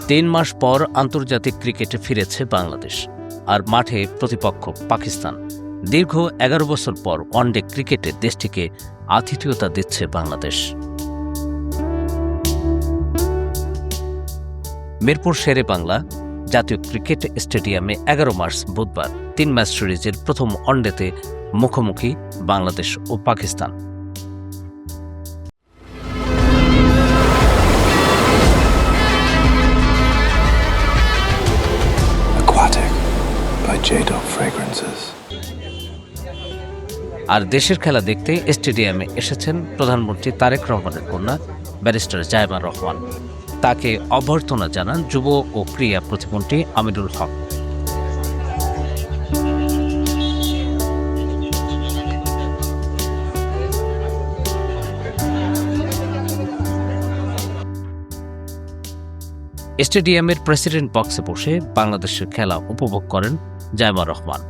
৩ মাস পর আন্তর্জাতিক ক্রিকেটে ফিরেছে বাংলাদেশ, আর মাঠে প্রতিপক্ষ পাকিস্তান। দীর্ঘ ১১ বছর পর ওয়ানডে ক্রিকেটে দেশটিকে আতিথেয়তা দিচ্ছে বাংলাদেশ। মিরপুর শেরে বাংলা জাতীয় ক্রিকেট স্টেডিয়ামে ১১ মার্চ বুধবার ৩ ম্যাচ সিরিজের প্রথম ওয়ানডেতে মুখোমুখি বাংলাদেশ ও পাকিস্তান। আর দেশের খেলা দেখতে স্টেডিয়ামে এসেছেন প্রধানমন্ত্রী তারেক রহমানের কন্যা ব্যারিস্টার জাইমা রহমান। তাকে অভ্যর্থনা জানান যুব ও ক্রীড়া প্রতিমন্ত্রী আমিনুল হক। স্টেডিয়ামের প্রেসিডেন্ট বক্সে বসে বাংলাদেশের খেলা উপভোগ করেন জাইমা রহমান।